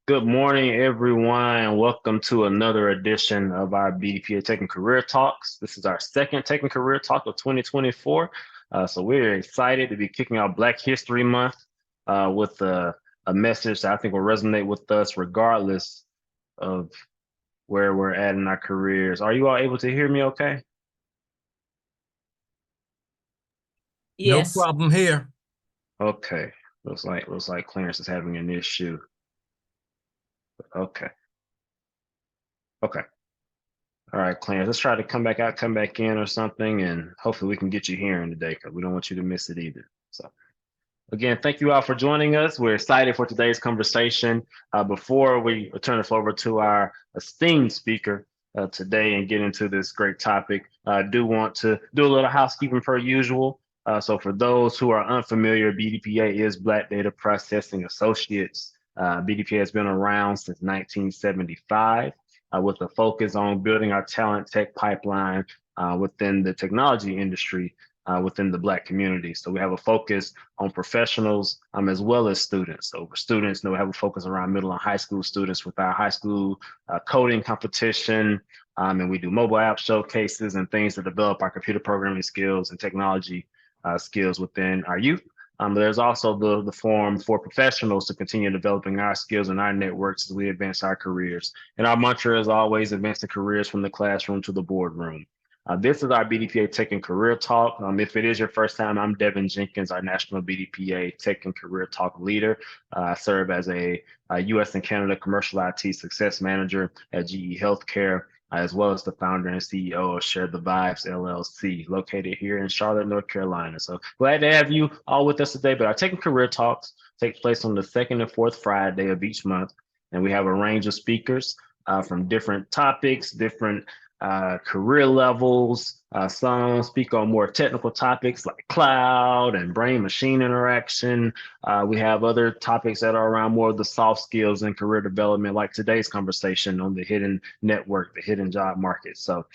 Good morning, everyone, and welcome to another edition of our BDPA Tech and Career Talks. This is our second Tech and Career Talk of 2024. So we're excited to be kicking off Black History Month with a message that I think will resonate with us regardless of where we're at in our careers. Are you all able to hear me okay? No Yes. problem here. Okay. Looks like Clarence is having an issue. Okay. Okay. All right, Clarence, let's try to come back out, come back in or something, and hopefully we can get you hearing today because we don't want you to miss it either. So again, thank you all for joining us. We're excited for today's conversation. Before we turn the floor over to our esteemed speaker today and get into this great topic, I do want to do a little housekeeping per usual. So for those who are unfamiliar, BDPA is Black Data Processing Associates. BDPA has been around since 1975 with a focus on building our talent tech pipeline within the technology industry within the Black community. So we have a focus on professionals as well as students. So for students, we have a focus around middle and high school students with our high school coding competition. And we do mobile app showcases and things to develop our computer programming skills and technology skills within our youth. There's also the forum for professionals to continue developing our skills and our networks as we advance our careers. And our mantra is always advancing careers from the classroom to the boardroom. This is our BDPA Tech and Career Talk. If it is your first time, I'm Devin Jenkins, our National BDPA Tech and Career Talk leader. I serve as a US and Canada Commercial IT Success Manager at GE Healthcare, as well as the founder and CEO of Share the Vibes LLC, located here in Charlotte, North Carolina. So glad to have you all with us today. But our Tech and Career Talks take place on the second and fourth Friday of each month. And we have a range of speakers from different topics, different career levels. Some speak on more technical topics like cloud and brain machine interaction. We have other topics that are around more of the soft skills and career development, like today's conversation on the hidden network, the hidden job market. So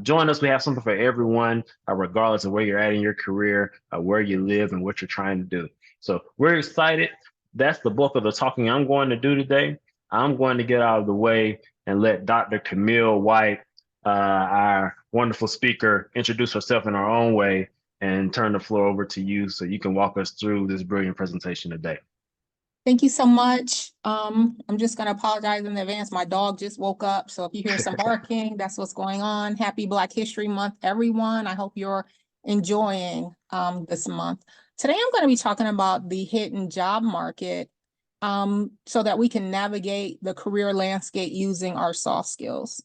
join us. We have something for everyone, regardless of where you're at in your career, where you live, and what you're trying to do. So we're excited. That's the bulk of the talking I'm going to do today. I'm going to get out of the way and let Dr. Camille White, our wonderful speaker, introduce herself in her own way and turn the floor over to you so you can walk us through this brilliant presentation today. Thank you so much. I'm just going to apologize in advance. My dog just woke up. So if you hear some barking, that's what's going on. Happy Black History Month, everyone. I hope you're enjoying this month. Today, I'm going to be talking about the hidden job market so that we can navigate the career landscape using our soft skills.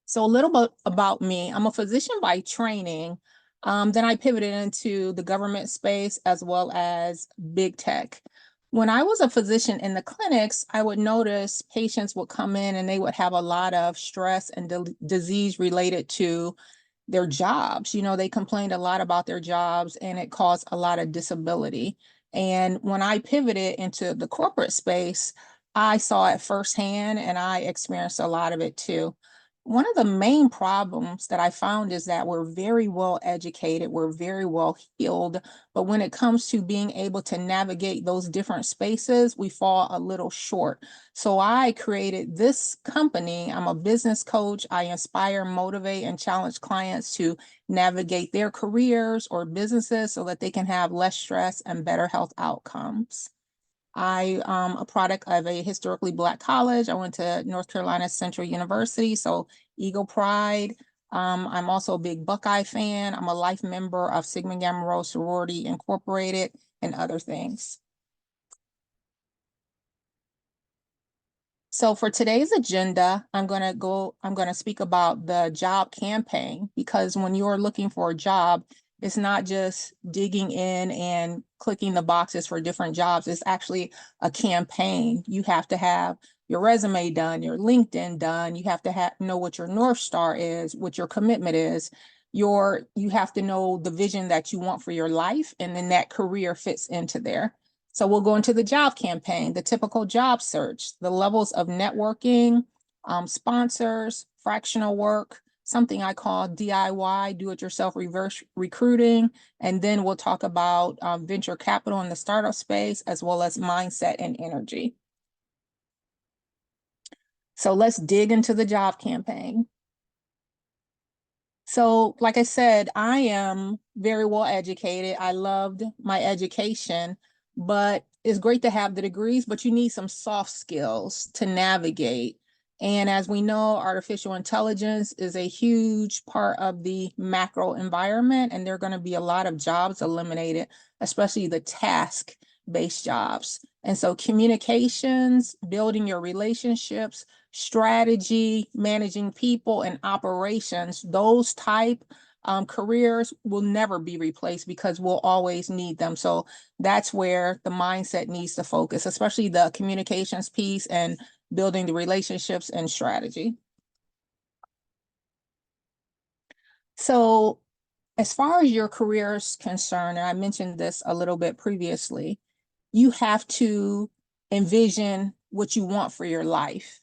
So a little bit about me. I'm a physician by training. Then I pivoted into the government space as well as big tech. When I was a physician in the clinics, I would notice patients would come in and they would have a lot of stress and disease related to their jobs. You know, they complained a lot about their jobs and it caused a lot of disability. And when I pivoted into the corporate space, I saw it firsthand and I experienced a lot of it too. One of the main problems that I found is that we're very well educated, we're very well heeled, but when it comes to being able to navigate those different spaces, we fall a little short. So I created this company. I'm a business coach. I inspire, motivate, and challenge clients to navigate their careers or businesses so that they can have less stress and better health outcomes. I am a product of a historically Black college. I went to North Carolina Central University, so Eagle Pride. I'm also a big Buckeye fan. I'm a life member of Sigma Gamma Rho Sorority Incorporated and other things. So for today's agenda, I'm going to speak about the job campaign, because when you're looking for a job, it's not just digging in and clicking the boxes for different jobs. It's actually a campaign. You have to have your resume done, your LinkedIn done. You have to know what your North Star is, what your commitment is. You have to know the vision that you want for your life, and then that career fits into there. So we'll go into the job campaign, the typical job search, the levels of networking, sponsors, fractional work, something I call DIY, do-it-yourself reverse recruiting. And then we'll talk about venture capital in the startup space, as well as mindset and energy. So let's dig into the job campaign. So like I said, I am very well educated. I loved my education, but it's great to have the degrees, but you need some soft skills to navigate. And as we know, artificial intelligence is a huge part of the macro environment, and there are going to be a lot of jobs eliminated, especially the task-based jobs. And so communications, building your relationships, strategy, managing people, and operations, those type careers will never be replaced because we'll always need them. So that's where the mindset needs to focus, especially the communications piece and building the relationships and strategy. So as far as your career is concerned, and I mentioned this a little bit previously, you have to envision what you want for your life.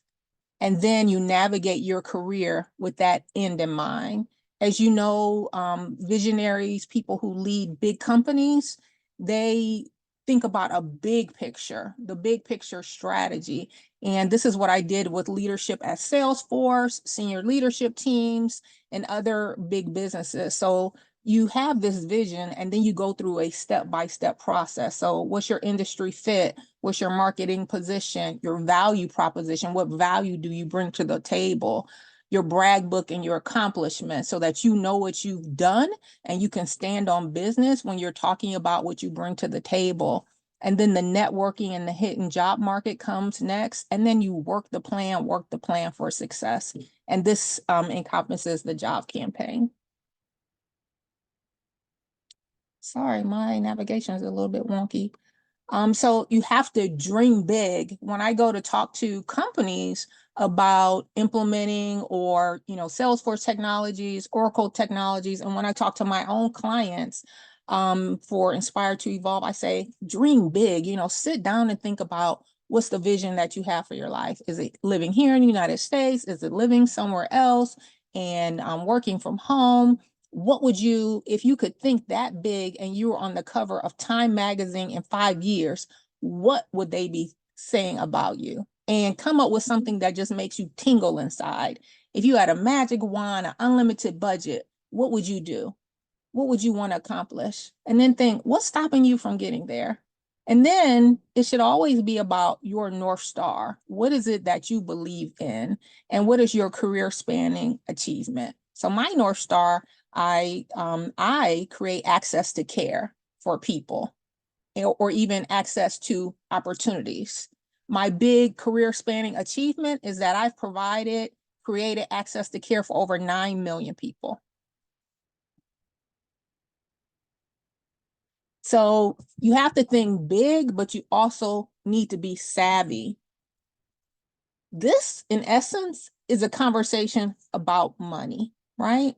And then you navigate your career with that end in mind. As you know, visionaries, people who lead big companies, they think about a big picture, the big picture strategy. And this is what I did with leadership at Salesforce, senior leadership teams, and other big businesses. So you have this vision, and then you go through a step-by-step process. So what's your industry fit? What's your marketing position? Your value proposition? What value do you bring to the table? Your brag book and your accomplishments, so that you know what you've done and you can stand on business when you're talking about what you bring to the table. And then the networking and the hidden job market comes next. And then you work the plan for success. And this encompasses the job campaign. Sorry, my navigation is a little bit wonky. So you have to dream big. When I go to talk to companies about implementing or, Salesforce technologies, Oracle technologies, and when I talk to my own clients for Inspire to Evolve, I say, dream big, sit down and think about what's the vision that you have for your life. Is it living here in the United States? Is it living somewhere else and working from home? What would you, if you could think that big and you were on the cover of Time magazine in 5 years, what would they be saying about you? And come up with something that just makes you tingle inside. If you had a magic wand, an unlimited budget, what would you do? What would you want to accomplish? And then think, what's stopping you from getting there? And then it should always be about your North Star. What is it that you believe in? And what is your career spanning achievement? So my North Star, I create access to care for people, or even access to opportunities. My big career spanning achievement is that I've created access to care for over 9 million people. So you have to think big, but you also need to be savvy. This, in essence, is a conversation about money, right?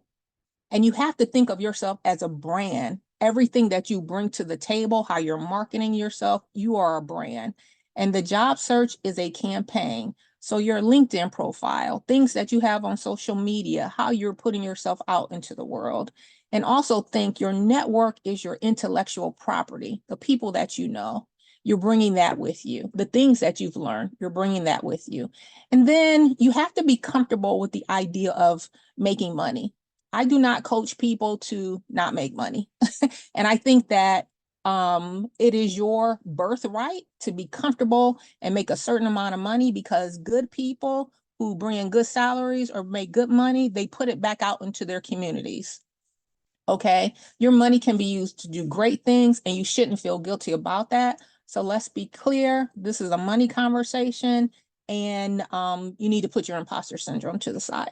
And you have to think of yourself as a brand. Everything that you bring to the table, how you're marketing yourself, you are a brand. And the job search is a campaign. So your LinkedIn profile, things that you have on social media, how you're putting yourself out into the world. And also think your network is your intellectual property, the people that you know. You're bringing that with you. The things that you've learned, you're bringing that with you. And then you have to be comfortable with the idea of making money. I do not coach people to not make money. And I think that it is your birthright to be comfortable and make a certain amount of money, because good people who bring in good salaries or make good money, they put it back out into their communities. Okay, your money can be used to do great things, and you shouldn't feel guilty about that. So let's be clear, this is a money conversation, and you need to put your imposter syndrome to the side.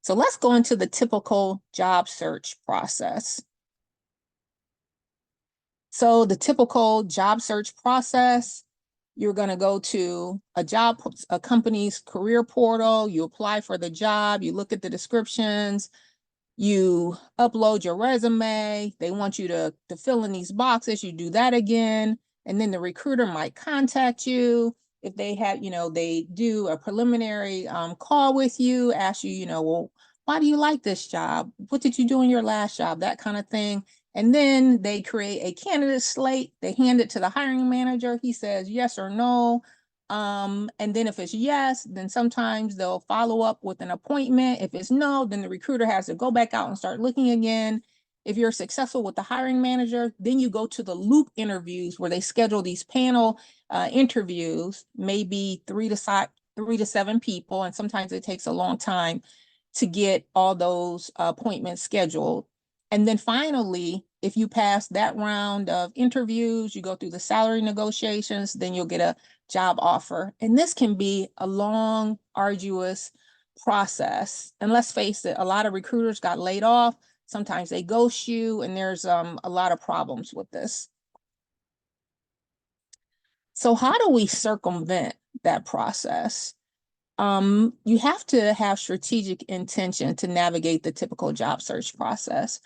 So let's go into the typical job search process. So the typical job search process, you're going to go to a company's career portal, you apply for the job, you look at the descriptions, you upload your resume, they want you to fill in these boxes, you do that again, and then the recruiter might contact you. if they had, they do a preliminary call with you, ask you, well, why do you like this job? What did you do in your last job? That kind of thing. And then they create a candidate slate. They hand it to the hiring manager. He says yes or no. And then if it's yes, then sometimes they'll follow up with an appointment. If it's no, then the recruiter has to go back out and start looking again. If you're successful with the hiring manager, then you go to the loop interviews where they schedule these panel interviews, maybe 3 to 7 people, and sometimes it takes a long time to get all those appointments scheduled. And then finally, if you pass that round of interviews, you go through the salary negotiations, then you'll get a job offer. And this can be a long, arduous process. And let's face it, a lot of recruiters got laid off. Sometimes they ghost you, and there's a lot of problems with this. So how do we circumvent that process? You have to have strategic intention to navigate the typical job search process.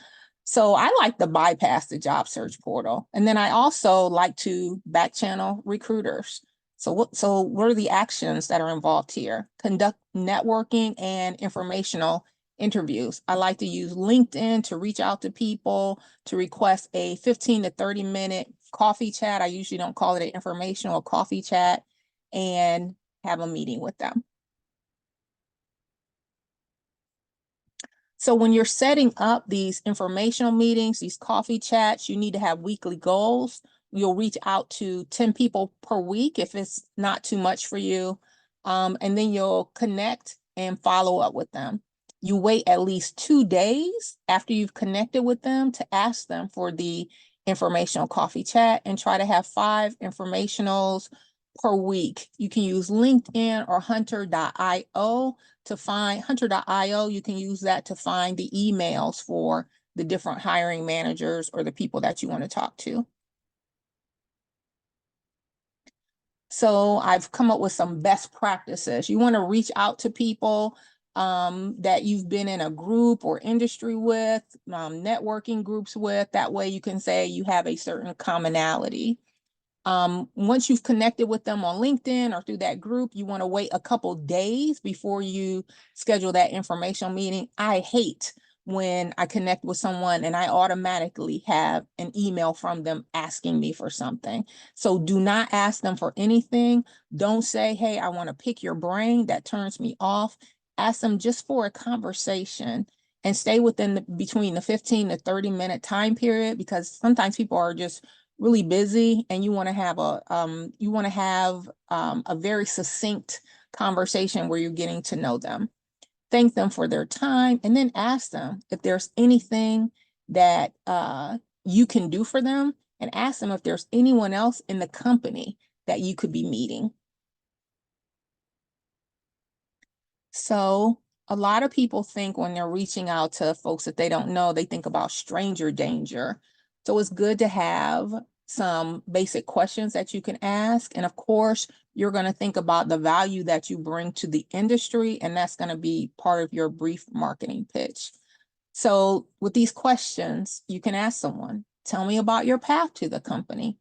So I like to bypass the job search portal. And then I also like to back channel recruiters. So what are the actions that are involved here? Conduct networking and informational interviews. I like to use LinkedIn to reach out to people, to request a 15 to 30-minute coffee chat. I usually don't call it an informational coffee chat, and have a meeting with them. So when you're setting up these informational meetings, these coffee chats, you need to have weekly goals. You'll reach out to 10 people per week if it's not too much for you. And then you'll connect and follow up with them. You wait at least 2 days after you've connected with them to ask them for the informational coffee chat, and try to have 5 informationals per week. You can use LinkedIn or hunter.io to find hunter.io. You can use that to find the emails for the different hiring managers or the people that you want to talk to. So I've come up with some best practices. You want to reach out to people that you've been in a group or industry with, networking groups with. That way you can say you have a certain commonality. Once you've connected with them on LinkedIn or through that group, you want to wait a couple days before you schedule that informational meeting. I hate when I connect with someone and I automatically have an email from them asking me for something. So do not ask them for anything. Don't say, hey, I want to pick your brain. That turns me off. Ask them just for a conversation, and stay within between the 15 to 30-minute time period, because sometimes people are just really busy, and you want to have a very succinct conversation where you're getting to know them. Thank them for their time, and then ask them if there's anything that you can do for them, and ask them if there's anyone else in the company that you could be meeting. So a lot of people think when they're reaching out to folks that they don't know, they think about stranger danger. So it's good to have some basic questions that you can ask. And of course, you're going to think about the value that you bring to the industry, and that's going to be part of your brief marketing pitch. So with these questions, you can ask someone, tell me about your path to the company.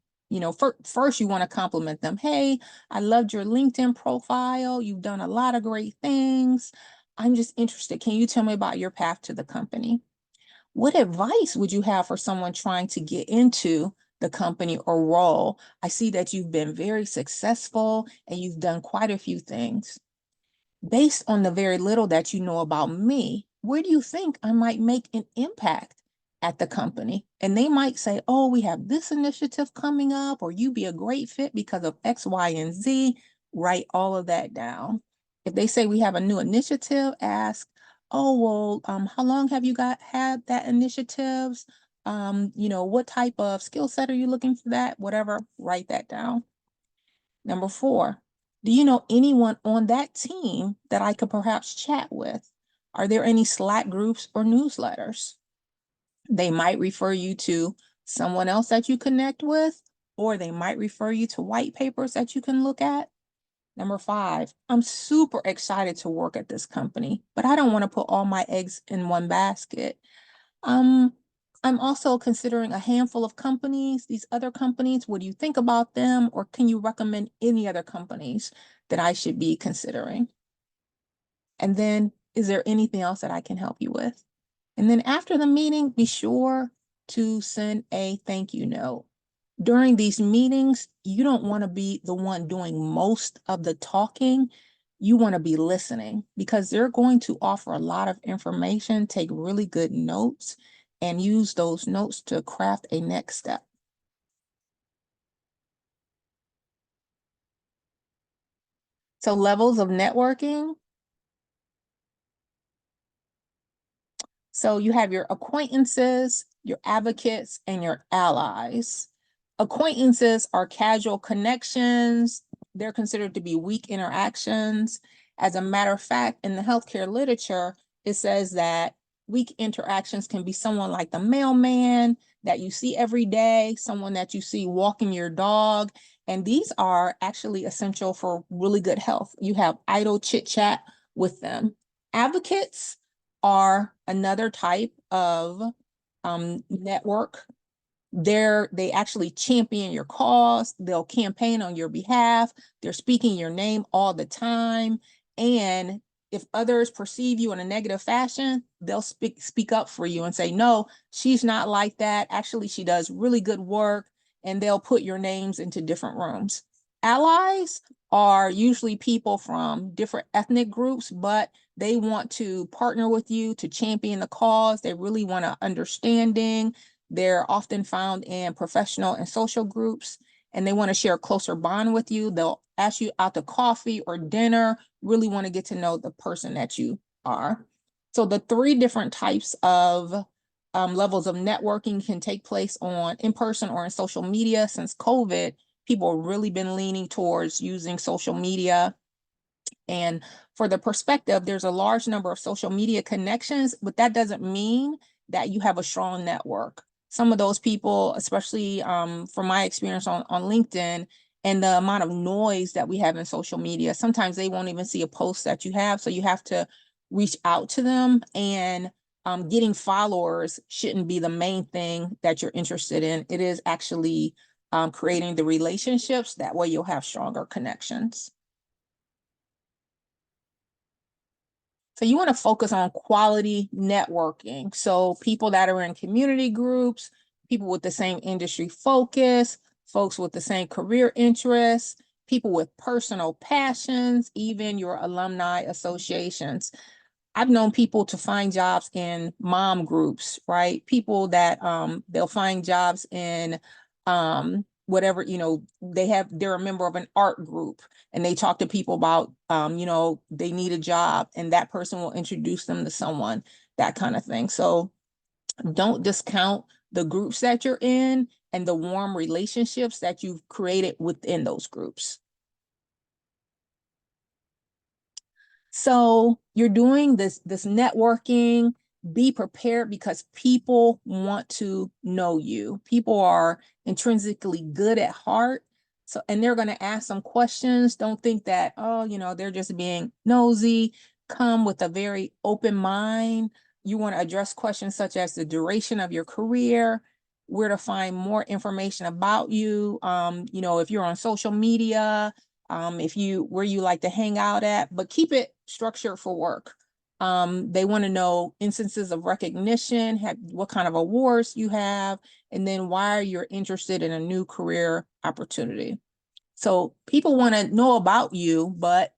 First you want to compliment them. Hey, I loved your LinkedIn profile. You've done a lot of great things. I'm just interested. Can you tell me about your path to the company? What advice would you have for someone trying to get into the company or role? I see that you've been very successful and you've done quite a few things. Based on the very little that you know about me, where do you think I might make an impact at the company? And they might say, oh, we have this initiative coming up, or you'd be a great fit because of X, Y, and Z. Write all of that down. If they say we have a new initiative, ask, oh, well, how long have you had that initiatives? What type of skill set are you looking for that? Whatever, write that down. Number 4, do you know anyone on that team that I could perhaps chat with? Are there any Slack groups or newsletters? They might refer you to someone else that you connect with, or they might refer you to white papers that you can look at. Number 5, I'm super excited to work at this company, but I don't want to put all my eggs in one basket. I'm also considering a handful of companies. These other companies, what do you think about them? Or can you recommend any other companies that I should be considering? And then, is there anything else that I can help you with? And then after the meeting, be sure to send a thank you note. During these meetings, you don't want to be the one doing most of the talking. You want to be listening because they're going to offer a lot of information. Take really good notes and use those notes to craft a next step. So levels of networking. So you have your acquaintances, your advocates, and your allies. Acquaintances are casual connections. They're considered to be weak interactions. As a matter of fact, in the healthcare literature, it says that weak interactions can be someone like the mailman that you see every day, someone that you see walking your dog. And these are actually essential for really good health. You have idle chit chat with them. Advocates are another type of network. They actually champion your cause. They'll campaign on your behalf. They're speaking your name all the time. And if others perceive you in a negative fashion, they'll speak up for you and say, no, she's not like that. Actually, she does really good work. And they'll put your names into different rooms. Allies are usually people from different ethnic groups, but they want to partner with you to champion the cause. They really want an understanding. They're often found in professional and social groups, and they want to share a closer bond with you. They'll ask you out to coffee or dinner, really want to get to know the person that you are. So the three different types of levels of networking can take place on in person or in social media. Since COVID, people have really been leaning towards using social media. And for the perspective, there's a large number of social media connections, but that doesn't mean that you have a strong network. Some of those people, especially from my experience on LinkedIn and the amount of noise that we have in social media, sometimes they won't even see a post that you have. So you have to reach out to them, and getting followers shouldn't be the main thing that you're interested in. It is actually creating the relationships. That way you'll have stronger connections. So you want to focus on quality networking. So people that are in community groups, people with the same industry focus, folks with the same career interests, people with personal passions, even your alumni associations. I've known people to find jobs in mom groups, right? People that they'll find jobs in whatever, they're a member of an art group, and they talk to people about they need a job, and that person will introduce them to someone, that kind of thing. So don't discount the groups that you're in and the warm relationships that you've created within those groups. So you're doing this networking. Be prepared because people want to know you. People are intrinsically good at heart. So, and they're going to ask some questions. Don't think that, they're just being nosy. Come with a very open mind. You want to address questions such as the duration of your career, where to find more information about you. If you're on social media, where you like to hang out at, but keep it structured for work. They want to know instances of recognition, what kind of awards you have, and then why you're interested in a new career opportunity. So people want to know about you, but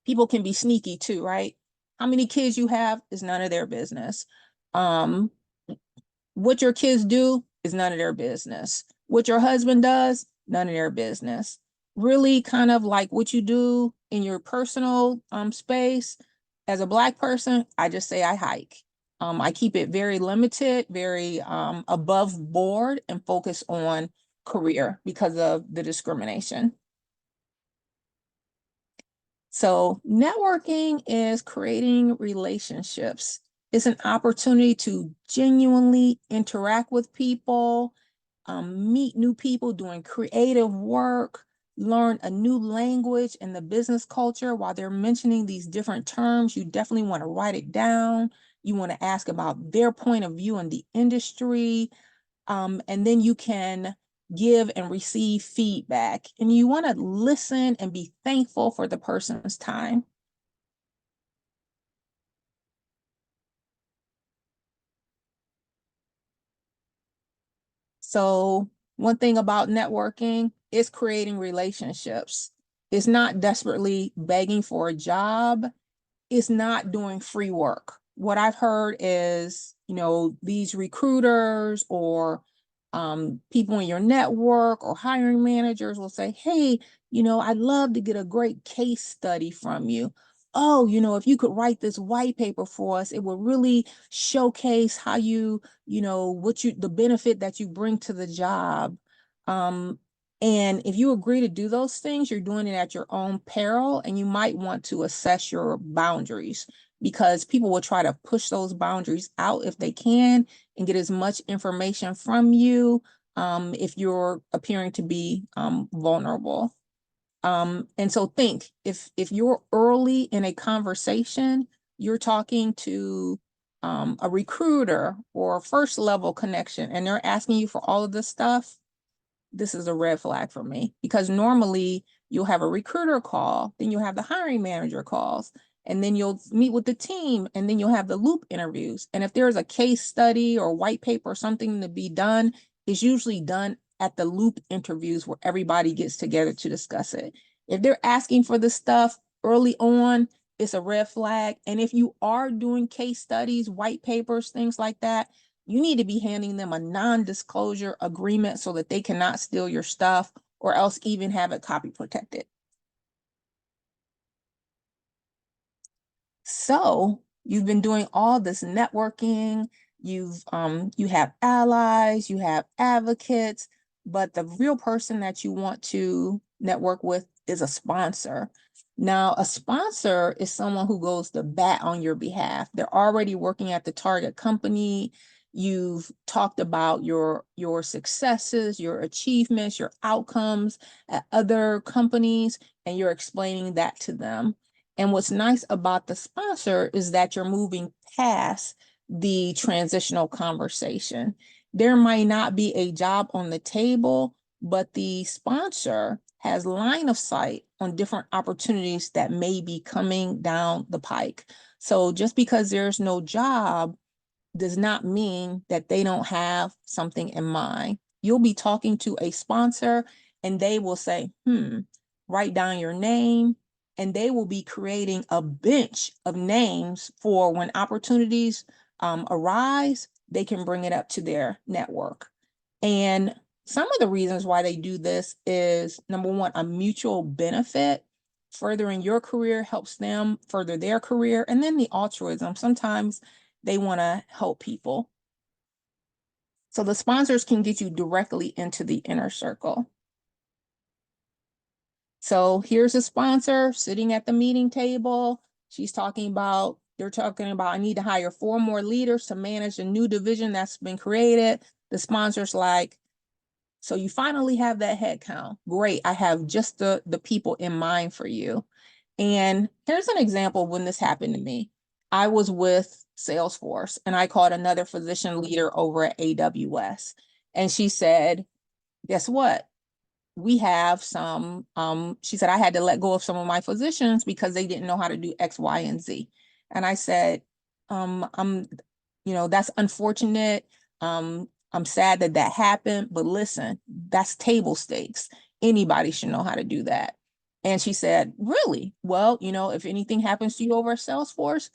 people can be sneaky too, right? How many kids you have is none of their business. What your kids do is none of their business. What your husband does, none of their business. Really kind of like what you do in your personal space. As a Black person, I just say I hike. I keep it very limited, very above board, and focus on career because of the discrimination. So networking is creating relationships. It's an opportunity to genuinely interact with people, meet new people doing creative work, learn a new language in the business culture. While they're mentioning these different terms, you definitely want to write it down. You want to ask about their point of view in the industry. And then you can give and receive feedback. And you want to listen and be thankful for the person's time. So one thing about networking is creating relationships. It's not desperately begging for a job. It's not doing free work. What I've heard is, these recruiters or people in your network or hiring managers will say, hey, I'd love to get a great case study from you. Oh, if you could write this white paper for us, it would really showcase how the benefit that you bring to the job. And if you agree to do those things, you're doing it at your own peril, and you might want to assess your boundaries, because people will try to push those boundaries out if they can and get as much information from you if you're appearing to be vulnerable. And so think, if you're early in a conversation, you're talking to a recruiter or a first level connection, and they're asking you for all of this stuff, this is a red flag for me, because normally you'll have a recruiter call, then you'll have the hiring manager calls, and then you'll meet with the team, and then you'll have the loop interviews. And if there's a case study or white paper or something to be done, it's usually done at the loop interviews where everybody gets together to discuss it. If they're asking for this stuff early on, it's a red flag. And if you are doing case studies, white papers, things like that, you need to be handing them a non-disclosure agreement so that they cannot steal your stuff or else even have it copy protected. So you've been doing all this networking, you have allies, you have advocates, but the real person that you want to network with is a sponsor. Now, a sponsor is someone who goes to bat on your behalf. They're already working at the target company. You've talked about your successes, your achievements, your outcomes at other companies, and you're explaining that to them. And what's nice about the sponsor is that you're moving past the transitional conversation. There might not be a job on the table, but the sponsor has line of sight on different opportunities that may be coming down the pike. So just because there's no job does not mean that they don't have something in mind. You'll be talking to a sponsor and they will say, write down your name, and they will be creating a bench of names for when opportunities arise, they can bring it up to their network. And some of the reasons why they do this is, number one, a mutual benefit. Furthering your career helps them further their career. And then the altruism. Sometimes they want to help people. So the sponsors can get you directly into the inner circle. So here's a sponsor sitting at the meeting table. They're talking about, I need to hire 4 more leaders to manage a new division that's been created. The sponsor's like, so you finally have that head count. Great, I have just the people in mind for you. And here's an example when this happened to me. I was with Salesforce and I called another physician leader over at AWS. And she said, guess what? We have some, she said, I had to let go of some of my physicians because they didn't know how to do X, Y, and Z. And I said, that's unfortunate. I'm sad that that happened, but listen, that's table stakes. Anybody should know how to do that. And she said, really? Well, if anything happens to you over at Salesforce,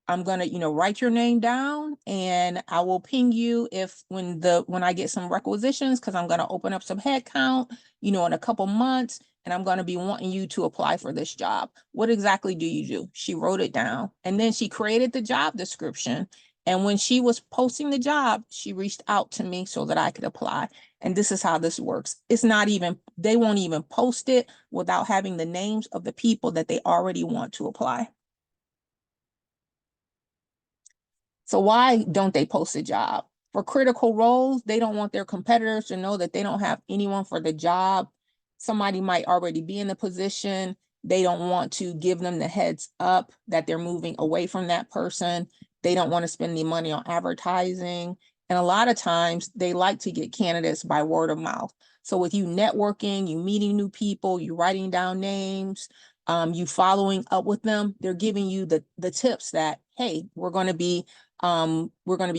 I'm gonna, write your name down, and I will ping you when I get some requisitions, because I'm gonna open up some headcount, in a couple months, and I'm gonna be wanting you to apply for this job. What exactly do you do? She wrote it down, and then she created the job description. And when she was posting the job, she reached out to me so that I could apply. And this is how this works. They won't even post it without having the names of the people that they already want to apply. So why don't they post a job? For critical roles, they don't want their competitors to know that they don't have anyone for the job. Somebody might already be in the position. They don't want to give them the heads up that they're moving away from that person. They don't want to spend the money on advertising. And a lot of times they like to get candidates by word of mouth. So with you networking, you meeting new people, you writing down names, you following up with them, they're giving you the tips that, hey, we're going to be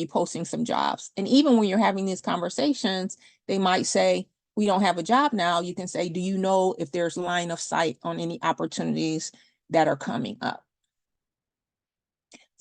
posting some jobs. And even when you're having these conversations, they might say, we don't have a job now. You can say, do you know if there's line of sight on any opportunities that are coming up?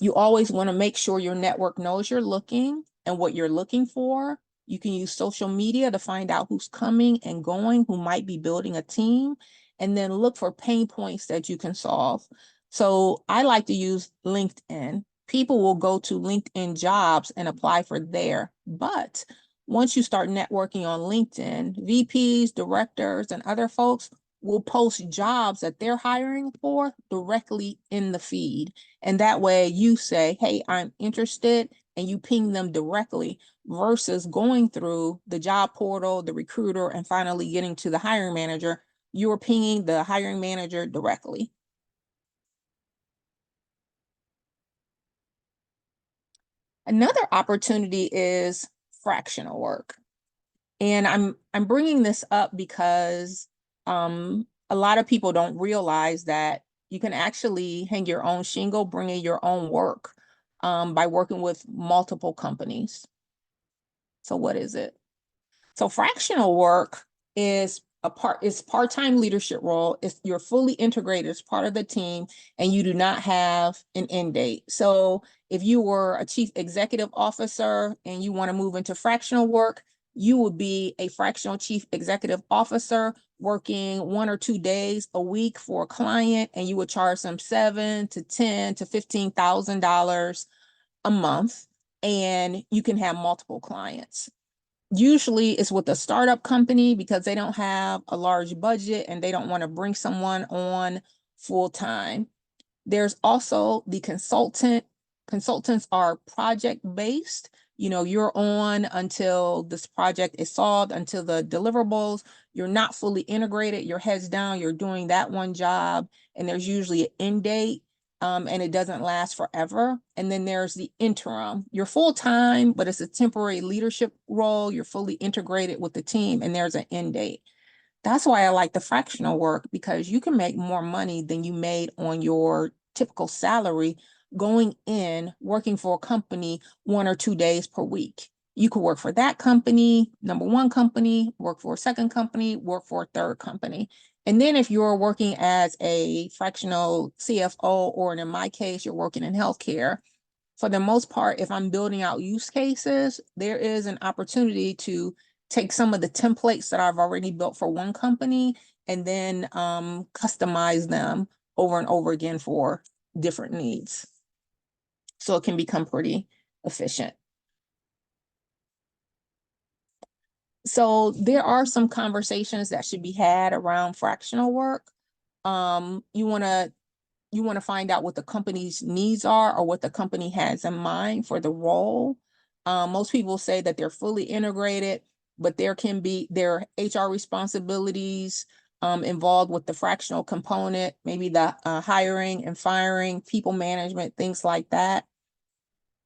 You always want to make sure your network knows you're looking and what you're looking for. You can use social media to find out who's coming and going, who might be building a team, and then look for pain points that you can solve. So I like to use LinkedIn. People will go to LinkedIn jobs and apply for there. But once you start networking on LinkedIn, VPs, directors, and other folks will post jobs that they're hiring for directly in the feed. And that way you say, hey, I'm interested, and you ping them directly versus going through the job portal, the recruiter, and finally getting to the hiring manager. You're pinging the hiring manager directly. Another opportunity is fractional work. And I'm bringing this up because a lot of people don't realize that you can actually hang your own shingle, bring in your own work by working with multiple companies. So what is it? So fractional work is part-time leadership role. You're fully integrated as part of the team, and you do not have an end date. So if you were a chief executive officer and you want to move into fractional work, you would be a fractional chief executive officer working 1 or 2 days a week for a client, and you would charge them $7,000 to $10,000 to $15,000 a month, and you can have multiple clients. Usually it's with a startup company because they don't have a large budget and they don't want to bring someone on full time. There's also the consultant. Consultants are project-based. You're on until this project is solved, until the deliverables. You're not fully integrated. Your head's down. You're doing that one job, and there's usually an end date, and it doesn't last forever. And then there's the interim. You're full-time, but it's a temporary leadership role. You're fully integrated with the team, and there's an end date. That's why I like the fractional work, because you can make more money than you made on your typical salary going in, working for a company 1 or 2 days per week. You could work for that company, number one company, work for a second company, work for a third company. And then if you're working as a fractional CFO, or in my case, you're working in healthcare, for the most part, if I'm building out use cases, there is an opportunity to take some of the templates that I've already built for one company and then customize them over and over again for different needs. So it can become pretty efficient. So there are some conversations that should be had around fractional work. You want to find out what the company's needs are or what the company has in mind for the role. Most people say that they're fully integrated, but there can be their HR responsibilities involved with the fractional component, maybe the hiring and firing, people management, things like that.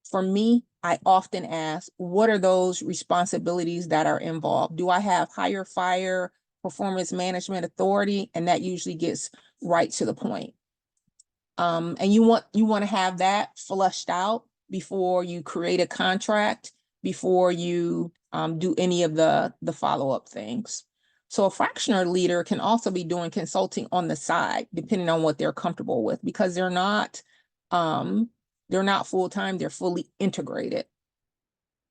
For me, I often ask, what are those responsibilities that are involved? Do I have hire, fire, performance management authority? And that usually gets right to the point. And you want to have that flushed out before you create a contract, before you do any of the follow-up things. So a fractional leader can also be doing consulting on the side, depending on what they're comfortable with, because they're not full-time, they're fully integrated.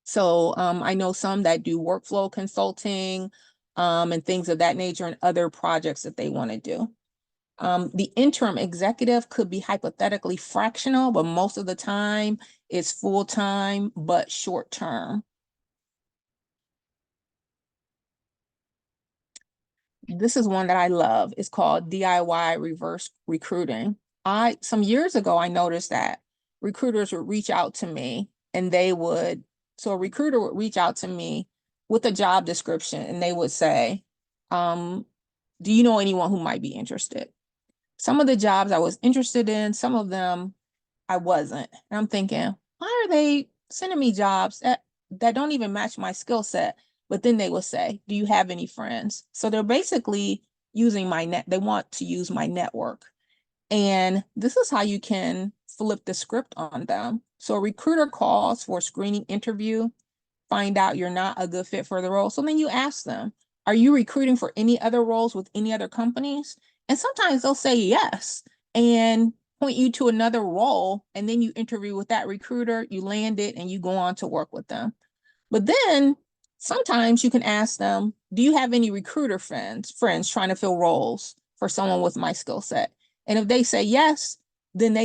So I know some that do workflow consulting and things of that nature, and other projects that they want to do. The interim executive could be hypothetically fractional, but most of the time it's full-time, but short-term. This is one that I love. It's called DIY reverse recruiting. Some years ago, I noticed that recruiters would reach out to me and so a recruiter would reach out to me with a job description and they would say, do you know anyone who might be interested? Some of the jobs I was interested in, some of them I wasn't. And I'm thinking, why are they sending me jobs that don't even match my skill set? But then they will say, do you have any friends? So they're basically using they want to use my network. And this is how you can flip the script on them. So a recruiter calls for a screening interview, find out you're not a good fit for the role. So then you ask them, are you recruiting for any other roles with any other companies? And sometimes they'll say yes and point you to another role. And then you interview with that recruiter, you land it, and you go on to work with them. But then sometimes you can ask them, do you have any recruiter friends trying to fill roles for someone with my skill set? And if they say yes, then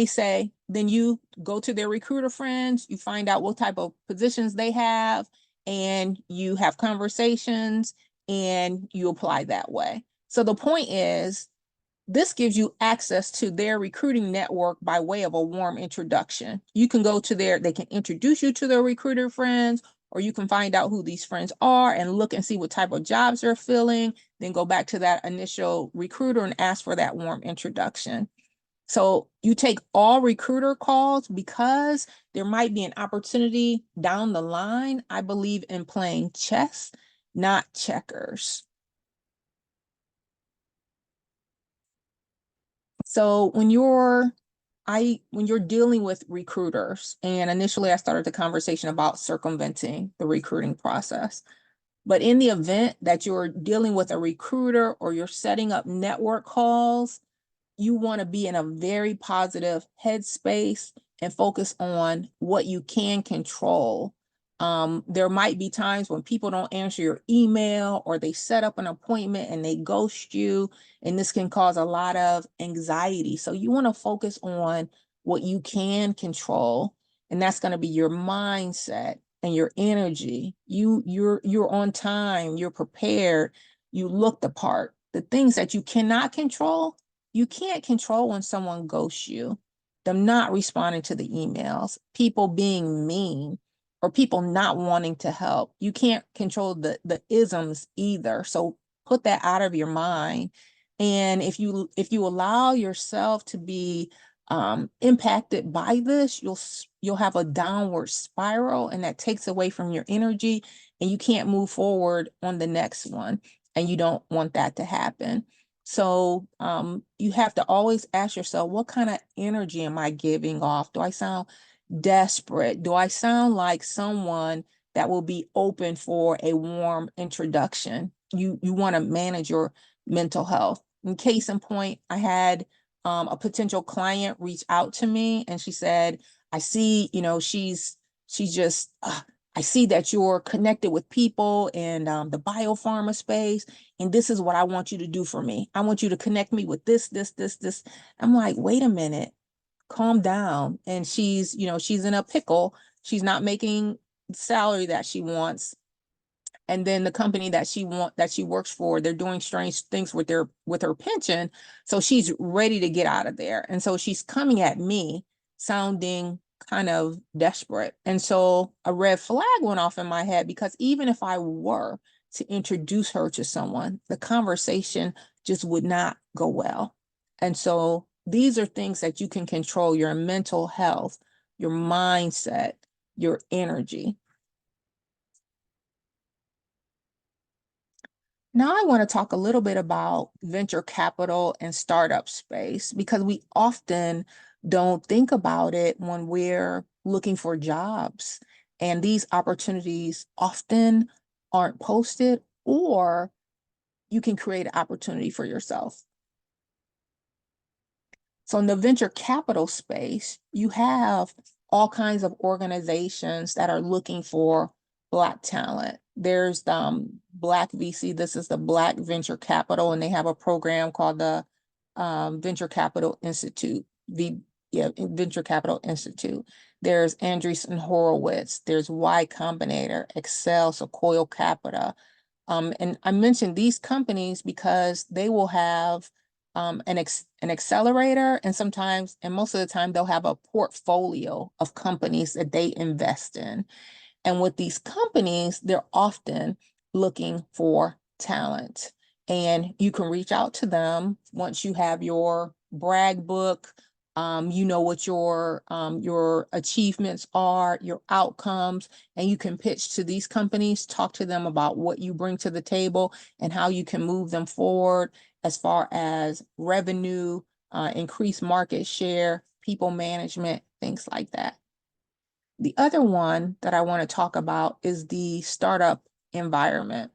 you go to their recruiter friends, you find out what type of positions they have, and you have conversations and you apply that way. So the point is, this gives you access to their recruiting network by way of a warm introduction. You can go to they can introduce you to their recruiter friends, or you can find out who these friends are and look and see what type of jobs they're filling, then go back to that initial recruiter and ask for that warm introduction. So you take all recruiter calls because there might be an opportunity down the line. I believe in playing chess, not checkers. So when you're dealing with recruiters, and initially I started the conversation about circumventing the recruiting process. But in the event that you're dealing with a recruiter or you're setting up network calls, you want to be in a very positive headspace and focus on what you can control. There might be times when people don't answer your email, or they set up an appointment and they ghost you, and this can cause a lot of anxiety. So you want to focus on what you can control, and that's going to be your mindset and your energy. You're on time, you're prepared, you look the part. The things that you cannot control, you can't control when someone ghosts you, them not responding to the emails, people being mean, or people not wanting to help. You can't control the isms either. So put that out of your mind. And if you allow yourself to be impacted by this, you'll have a downward spiral, and that takes away from your energy, and you can't move forward on the next one. And you don't want that to happen. So you have to always ask yourself, what kind of energy am I giving off? Do I sound desperate? Do I sound like someone that will be open for a warm introduction? You want to manage your mental health. In case in point, I had a potential client reach out to me, and she said, I see, she's just, I see that you're connected with people in the biopharma space, and this is what I want you to do for me. I want you to connect me with this. I'm like, wait a minute, calm down. And she's in a pickle. She's not making the salary that she wants. And then the company that she works for, they're doing strange things with her pension. So she's ready to get out of there. And so she's coming at me sounding kind of desperate. And so a red flag went off in my head, because even if I were to introduce her to someone, the conversation just would not go well. And so these are things that you can control: your mental health, your mindset, your energy. Now I want to talk a little bit about venture capital and startup space, because we often don't think about it when we're looking for jobs. And these opportunities often aren't posted, or you can create an opportunity for yourself. So in the venture capital space, you have all kinds of organizations that are looking for Black talent. There's Black VC. This is the Black Venture Capital, and they have a program called the Venture Capital Institute, Venture Capital Institute. There's Andreessen Horowitz. There's Y Combinator, Excel, Sequoia Capita. And I mentioned these companies because they will have an accelerator, and sometimes, and most of the time, they'll have a portfolio of companies that they invest in. And with these companies, they're often looking for talent. And you can reach out to them once you have your brag book, You know what your achievements are, your outcomes, and you can pitch to these companies, talk to them about what you bring to the table and how you can move them forward as far as revenue, increase market share, people management, things like that. The other one that I want to talk about is the startup environment.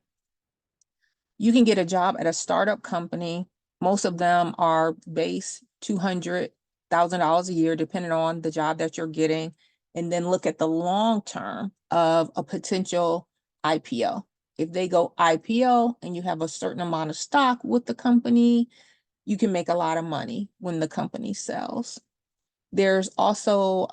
You can get a job at a startup company. Most of them are base $200,000 a year, depending on the job that you're getting, and then look at the long term of a potential IPO. If they go IPO and you have a certain amount of stock with the company, you can make a lot of money when the company sells. There's also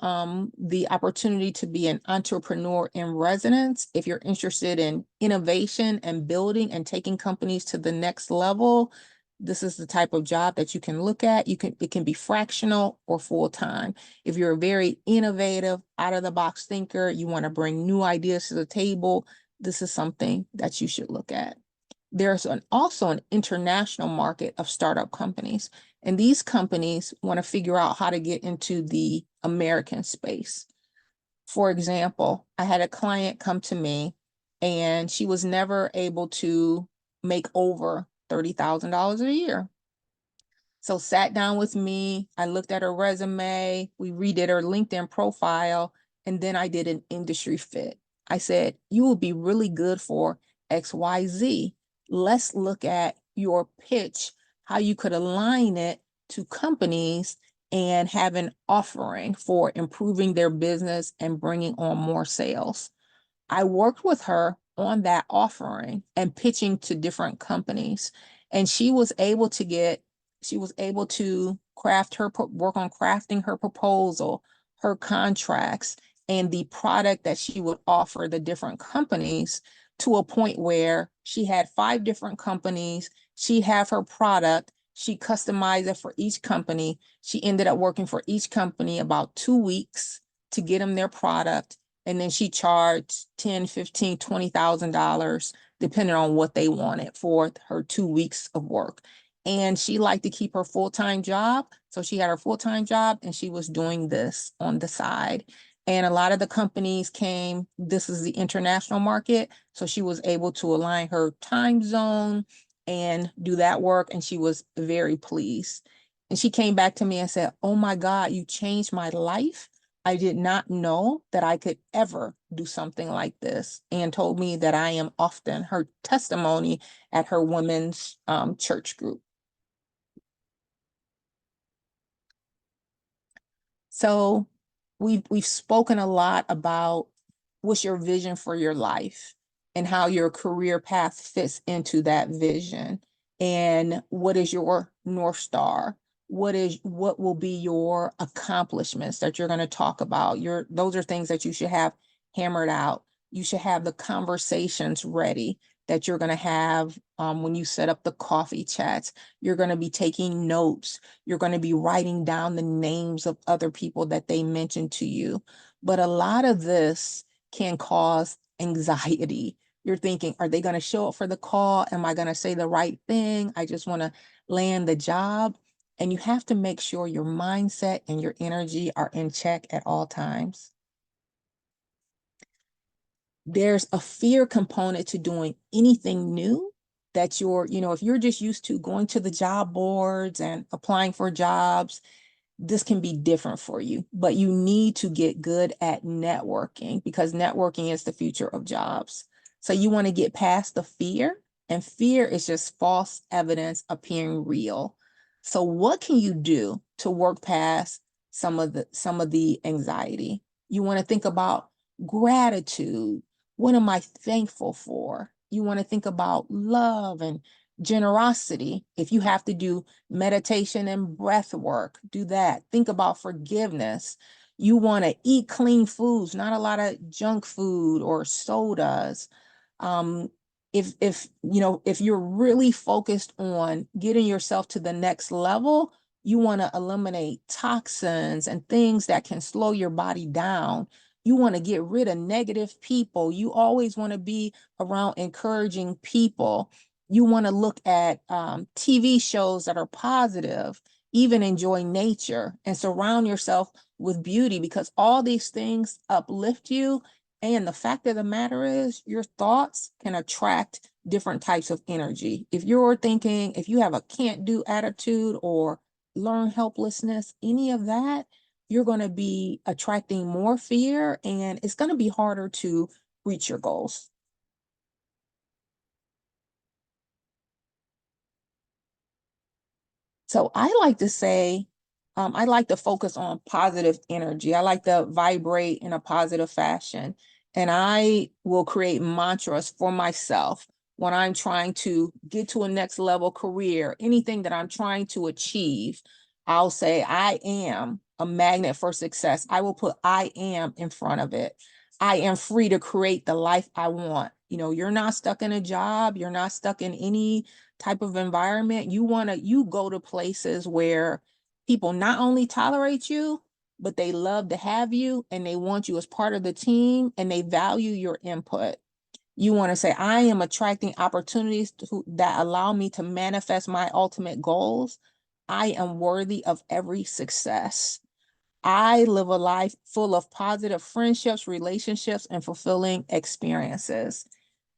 the opportunity to be an entrepreneur in residence. If you're interested in innovation and building and taking companies to the next level, this is the type of job that you can look at. It can be fractional or full-time. If you're a very innovative, out-of-the-box thinker, you want to bring new ideas to the table, this is something that you should look at. There's also an international market of startup companies. And these companies want to figure out how to get into the American space. For example, I had a client come to me and she was never able to make over $30,000 a year. So sat down with me, I looked at her resume, we redid her LinkedIn profile, and then I did an industry fit. I said, you will be really good for XYZ. Let's look at your pitch, how you could align it to companies and have an offering for improving their business and bringing on more sales. I worked with her on that offering and pitching to different companies. And she was able to work on crafting her proposal, her contracts, and the product that she would offer the different companies to a point where she had 5 different companies. She had her product. She customized it for each company. She ended up working for each company about 2 weeks to get them their product. And then she charged $10,000, $15,000, $20,000, depending on what they wanted for her 2 weeks of work. And she liked to keep her full-time job. So she had her full-time job and she was doing this on the side. And a lot of the companies came, this is the international market. So she was able to align her time zone and do that work. And she was very pleased. And she came back to me and said, oh my God, you changed my life. I did not know that I could ever do something like this, and told me that I am often her testimony at her women's church group. So we've spoken a lot about what's your vision for your life and how your career path fits into that vision, and what is your North Star. What will be your accomplishments that you're going to talk about? Those are things that you should have hammered out. You should have the conversations ready that you're going to have when you set up the coffee chats. You're going to be taking notes. You're going to be writing down the names of other people that they mentioned to you. But a lot of this can cause anxiety. You're thinking, are they going to show up for the call? Am I going to say the right thing? I just want to land the job. And you have to make sure your mindset and your energy are in check at all times. There's a fear component to doing anything new that if you're just used to going to the job boards and applying for jobs, this can be different for you, but you need to get good at networking, because networking is the future of jobs. So you want to get past the fear, and fear is just false evidence appearing real. So what can you do to work past some of the anxiety? You want to think about gratitude. What am I thankful for? You want to think about love and generosity. If you have to do meditation and breath work, do that. Think about forgiveness. You want to eat clean foods, not a lot of junk food or sodas. If you're really focused on getting yourself to the next level, you want to eliminate toxins and things that can slow your body down. You want to get rid of negative people. You always want to be around encouraging people. You want to look at TV shows that are positive. even enjoy nature and surround yourself with beauty, because all these things uplift you. And the fact of the matter is, your thoughts can attract different types of energy. If you're thinking, if you have a can't do attitude or learn helplessness, any of that, you're going to be attracting more fear, and it's going to be harder to reach your goals. So I like to say, I like to focus on positive energy. I like to vibrate in a positive fashion. And I will create mantras for myself when I'm trying to get to a next level career, anything that I'm trying to achieve. I'll say, I am a magnet for success. I will put I am in front of it. I am free to create the life I want. You know, you're not stuck in a job. You're not stuck in any type of environment. You go to places where people not only tolerate you, but they love to have you and they want you as part of the team and they value your input. You want to say, I am attracting opportunities that allow me to manifest my ultimate goals. I am worthy of every success. I live a life full of positive friendships, relationships, and fulfilling experiences.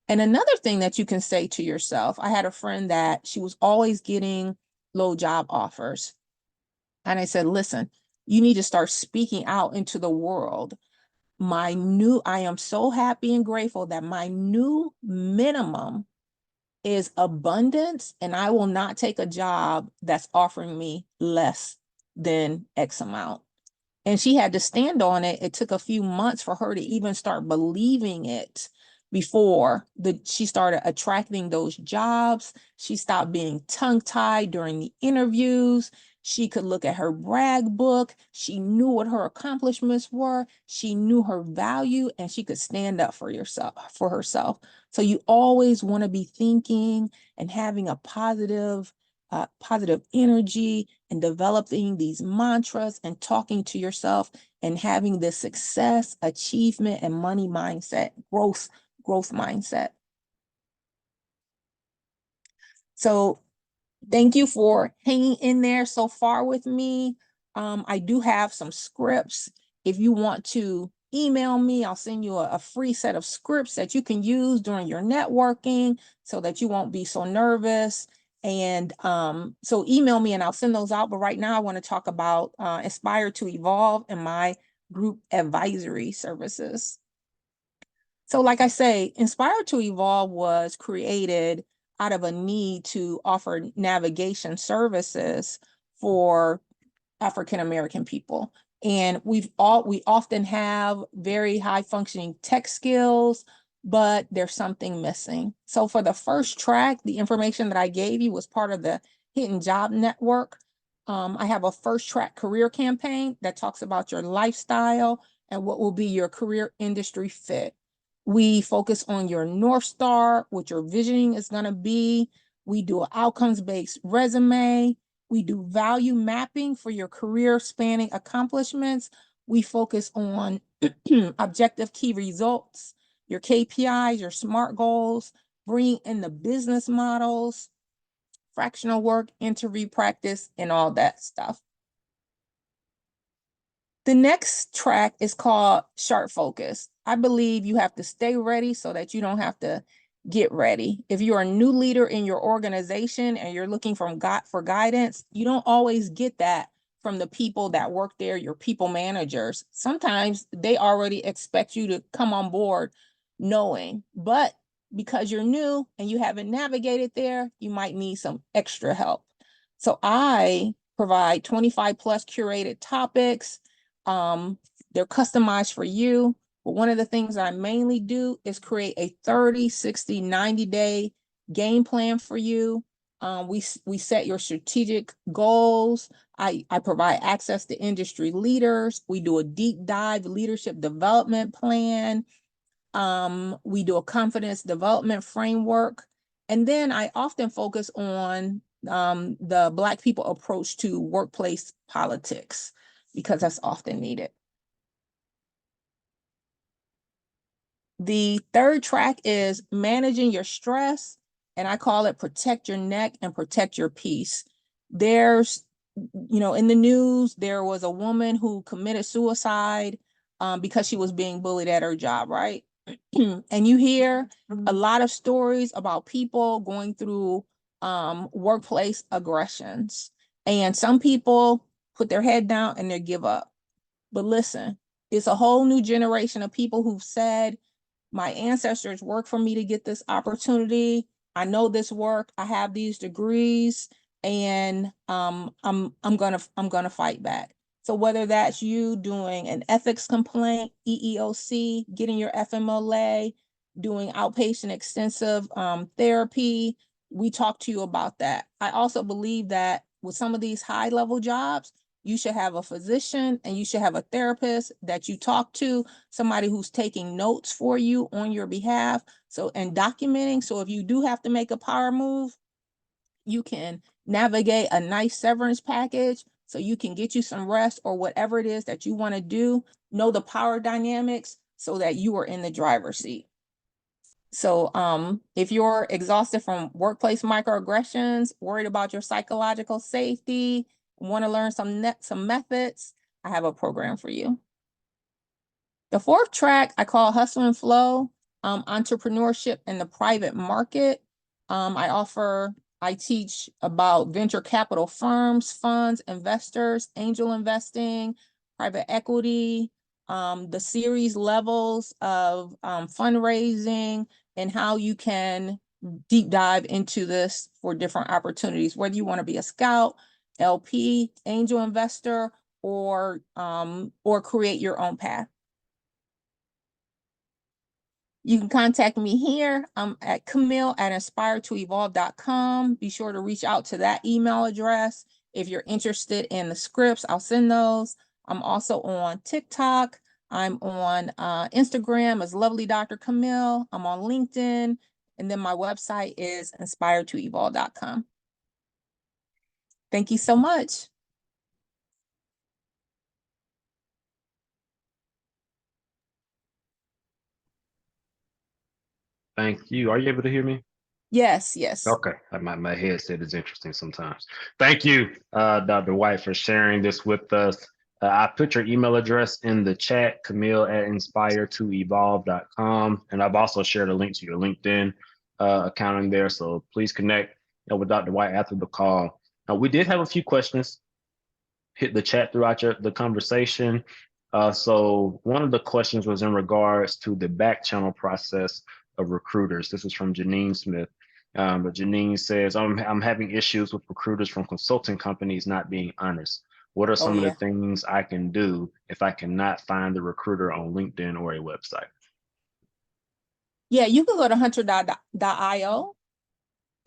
And another thing that you can say to yourself, I had a friend that she was always getting low job offers. And I said, listen, you need to start speaking out into the world. I am so happy and grateful that my new minimum is abundance, and I will not take a job that's offering me less than X amount. And she had to stand on it. It took a few months for her to even start believing it before she started attracting those jobs. She stopped being tongue-tied during the interviews. She could look at her brag book. She knew what her accomplishments were. She knew her value, and she could stand up for herself. So you always want to be thinking and having a positive energy and developing these mantras and talking to yourself and having this success, achievement, and money mindset, growth mindset. So thank you for hanging in there so far with me. I do have some scripts. If you want to email me, I'll send you a free set of scripts that you can use during your networking so that you won't be so nervous. And so email me and I'll send those out. But right now I want to talk about Inspire to Evolve and my group advisory services. So like I say, Inspire to Evolve was created out of a need to offer navigation services for African American people. And we often have very high functioning tech skills, but there's something missing. So for the first track, the information that I gave you was part of the Hidden Job Network. I have a first track career campaign that talks about your lifestyle and what will be your career industry fit. We focus on your North Star, what your visioning is going to be. We do an outcomes-based resume. We do value mapping for your career spanning accomplishments. We focus on objective key results, your KPIs, your SMART goals, bringing in the business models, fractional work, interview practice, and all that stuff. The next track is called Sharp Focus. I believe you have to stay ready so that you don't have to get ready. If you're a new leader in your organization and you're looking for guidance, you don't always get that from the people that work there, your people managers. Sometimes they already expect you to come on board knowing, but because you're new and you haven't navigated there, you might need some extra help. So I provide 25 plus curated topics. They're customized for you. But one of the things I mainly do is create a 30, 60, 90-day game plan for you. We set your strategic goals. I provide access to industry leaders. We do a deep dive leadership development plan. We do a confidence development framework. And then I often focus on the Black people approach to workplace politics because that's often needed. The third track is managing your stress, and I call it protect your neck and protect your peace. There's in the news, there was a woman who committed suicide because she was being bullied at her job, right? And you hear a lot of stories about people going through workplace aggressions. And some people put their head down and they give up. But listen, it's a whole new generation of people who've said, my ancestors worked for me to get this opportunity. I know this work. I have these degrees, and I'm gonna fight back. So whether that's you doing an ethics complaint, EEOC, getting your FMLA, doing outpatient extensive therapy, we talk to you about that. I also believe that with some of these high level jobs, you should have a physician and you should have a therapist that you talk to, somebody who's taking notes for you on your behalf. So, and documenting. So if you do have to make a power move, you can navigate a nice severance package so you can get you some rest or whatever it is that you want to do. Know the power dynamics so that you are in the driver's seat. So if you're exhausted from workplace microaggressions, worried about your psychological safety, want to learn some methods, I have a program for you. The fourth track I call Hustle and Flow, entrepreneurship in the private market. I teach about venture capital firms, funds, investors, angel investing, private equity, the series levels of fundraising, and how you can deep dive into this for different opportunities, whether you want to be a scout, LP, angel investor, or create your own path. You can contact me here. I'm at Camille@inspiretoevolve.com. Be sure to reach out to that email address. If you're interested in the scripts, I'll send those. I'm also on TikTok. I'm on Instagram as Lovely Dr. Camille. I'm on LinkedIn. And then my website is inspiretoevolve.com. Thank you so much. Thank you. Are you able to hear me? Yes, yes. Okay. My headset is interesting sometimes. Thank you, Dr. White, for sharing this with us. I put your email address in the chat, Camille@inspiretoevolve.com. And I've also shared a link to your LinkedIn account in there. So please connect with Dr. White after the call. We did have a few questions hit the chat throughout the conversation. So one of the questions was in regards to the back channel process of recruiters. This is from Janine Smith. But Janine says, I'm having issues with recruiters from consulting companies not being honest. What are some of the things I can do if I cannot find the recruiter on LinkedIn or a website? Yeah, you can go to hunter.io.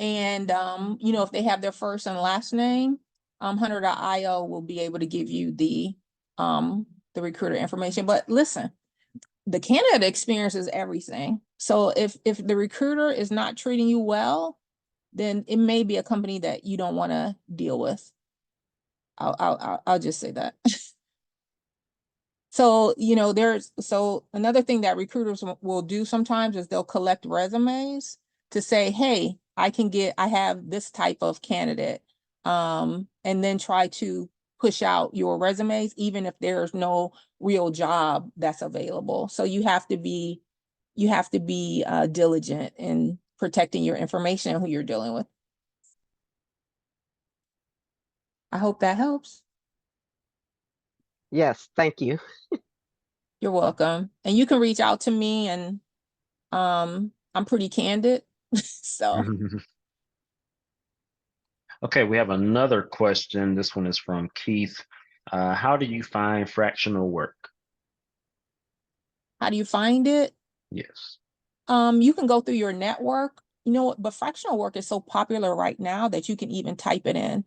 And, if they have their first and last name, hunter.io will be able to give you the recruiter information. But listen, the candidate experience is everything. So if the recruiter is not treating you well, then it may be a company that you don't want to deal with. I'll just say that. So, so another thing that recruiters will do sometimes is they'll collect resumes to say, hey, I have this type of candidate, and then try to push out your resumes, even if there's no real job that's available. So you have to be diligent in protecting your information and who you're dealing with. I hope that helps. Yes, thank you. You're welcome. And you can reach out to me, and I'm pretty candid. So Okay, we have another question. This one is from Keith. How do you find fractional work? how do you find it? Yes. You can go through your network, but fractional work is so popular right now that you can even type it in.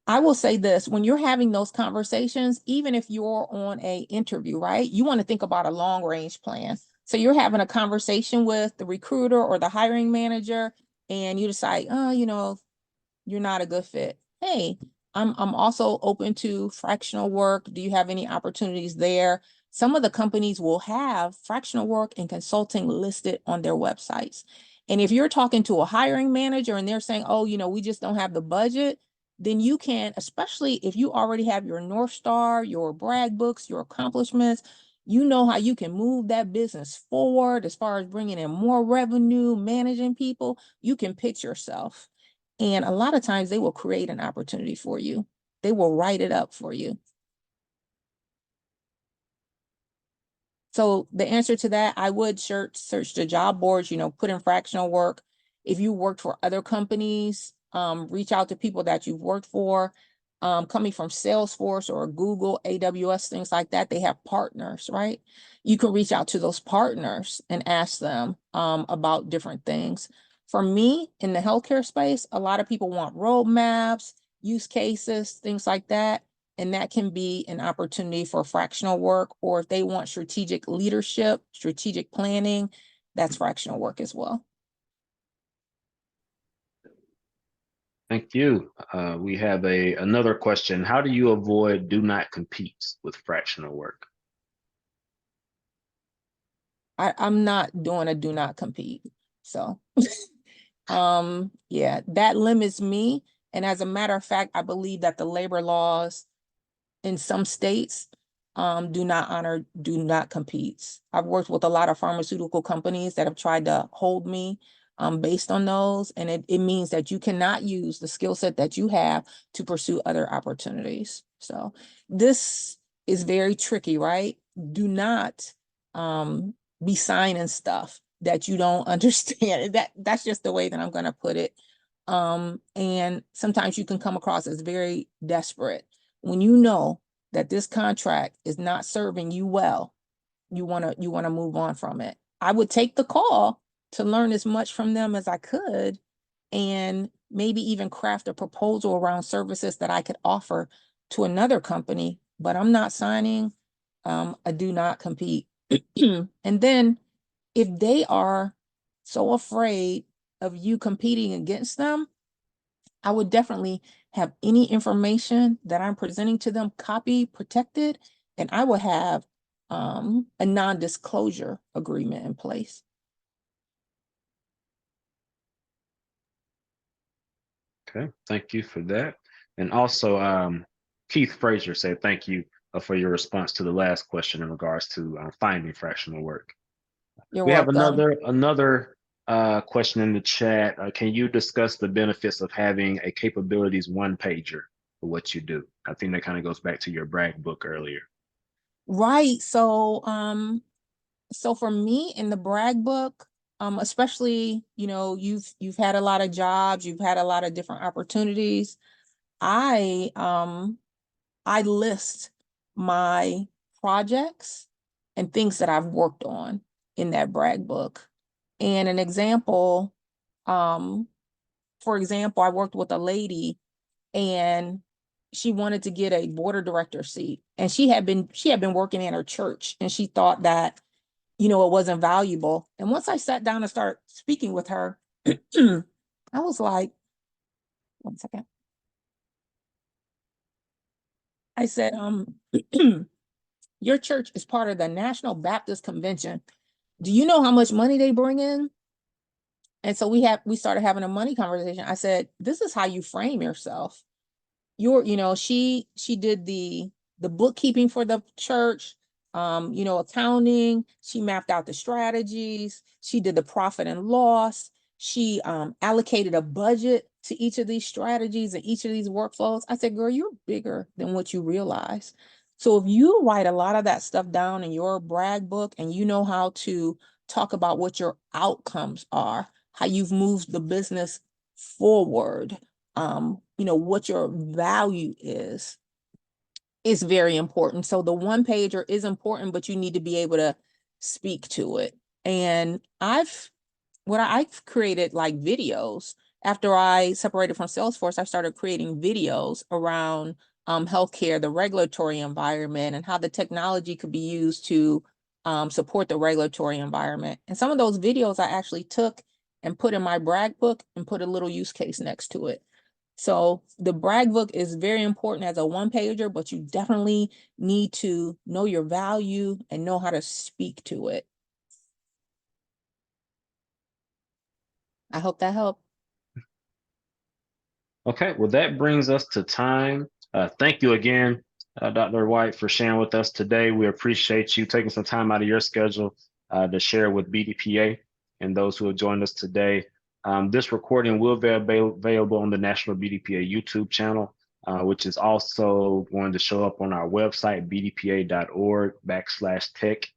I will say this, when you're having those conversations, even if you're on a interview, right, you want to think about a long range plan. So you're having a conversation with the recruiter or the hiring manager, and you decide, oh, you're not a good fit. Hey, I'm also open to fractional work. Do you have any opportunities there? Some of the companies will have fractional work and consulting listed on their websites. And if you're talking to a hiring manager and they're saying, oh, we just don't have the budget, then you can, especially if you already have your North Star, your brag books, your accomplishments, you know how you can move that business forward as far as bringing in more revenue, managing people. You can pitch yourself. And a lot of times they will create an opportunity for you. They will write it up for you. So the answer to that, I would search the job boards, put in fractional work. If you worked for other companies, reach out to people that you've worked for. Coming from Salesforce or Google, AWS, things like that, they have partners, right? You can reach out to those partners and ask them about different things. For me, in the healthcare space, a lot of people want roadmaps, use cases, things like that. And that can be an opportunity for fractional work, or if they want strategic leadership, strategic planning, that's fractional work as well. Thank you. We have another question. How do you avoid do not compete with fractional work? I'm not doing a do not compete. So yeah, that limits me. And as a matter of fact, I believe that the labor laws in some states do not honor do not compete. I've worked with a lot of pharmaceutical companies that have tried to hold me based on those. And it means that you cannot use the skill set that you have to pursue other opportunities. So this is very tricky, right? Do not be signing stuff that you don't understand. That's just the way that I'm going to put it. And sometimes you can come across as very desperate. When you know that this contract is not serving you well, you want to move on from it. I would take the call to learn as much from them as I could, and maybe even craft a proposal around services that I could offer to another company, but I'm not signing a do not compete. And then if they are so afraid of you competing against them, I would definitely have any information that I'm presenting to them copy protected, and I will have a non-disclosure agreement in place. Okay, thank you for that. And also, Keith Frazier said thank you for your response to the last question in regards to finding fractional work. You're We have welcome. another question in the chat. Can you discuss the benefits of having a capabilities one pager for what you do? I think that kind of goes back to your brag book earlier. Right. So for me in the brag book, especially, you've had a lot of jobs, you've had a lot of different opportunities. I list my projects and things that I've worked on in that brag book. And an example, for example, I worked with a lady and she wanted to get a board of director seat. And she had been working in her church, and she thought that, it wasn't valuable. And once I sat down and started speaking with her, I was like, one second. I said, your church is part of the National Baptist Convention. Do you know how much money they bring in? And so we started having a money conversation. I said, this is how you frame yourself. She did the bookkeeping for the church, accounting. She mapped out the strategies. She did the profit and loss. She allocated a budget to each of these strategies and each of these workflows. I said, girl, you're bigger than what you realize. So if you write a lot of that stuff down in your brag book and you know how to talk about what your outcomes are, how you've moved the business forward, what your value is very important. So the one pager is important, but you need to be able to speak to it. And I've created like videos. After I separated from Salesforce, I started creating videos around healthcare, the regulatory environment, and how the technology could be used to support the regulatory environment. And some of those videos I actually took and put in my brag book and put a little use case next to it. So the brag book is very important as a one pager, but you definitely need to know your value and know how to speak to it. I hope that helped. Okay, well, that brings us to time. Thank you again, Dr. White, for sharing with us today. We appreciate you taking some time out of your schedule to share with BDPA and those who have joined us today. This recording will be available on the National BDPA YouTube channel, which is also going to show up on our website, bdpa.org/tech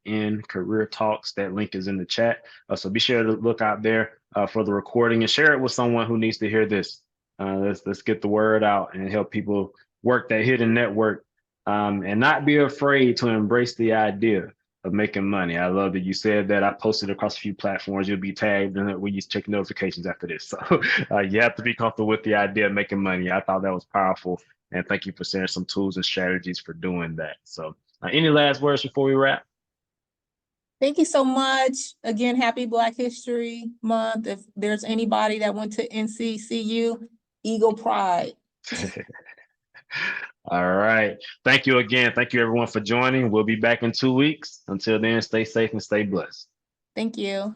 in career talks. That link is in the chat. So be sure to look out there for the recording and share it with someone who needs to hear this. Let's get the word out and help people work that hidden network, and not be afraid to embrace the idea of making money. I love that you said that. I posted across a few platforms. You'll be tagged, and we use check notifications after this. So you have to be comfortable with the idea of making money. I thought that was powerful, and thank you for sharing some tools and strategies for doing that. So any last words before we wrap? Thank you so much. Again, happy Black History Month. If there's anybody that went to NCCU, Eagle Pride. All right. Thank you again. Thank you everyone for joining. We'll be back in 2 weeks. Until then, stay safe and stay blessed. Thank you.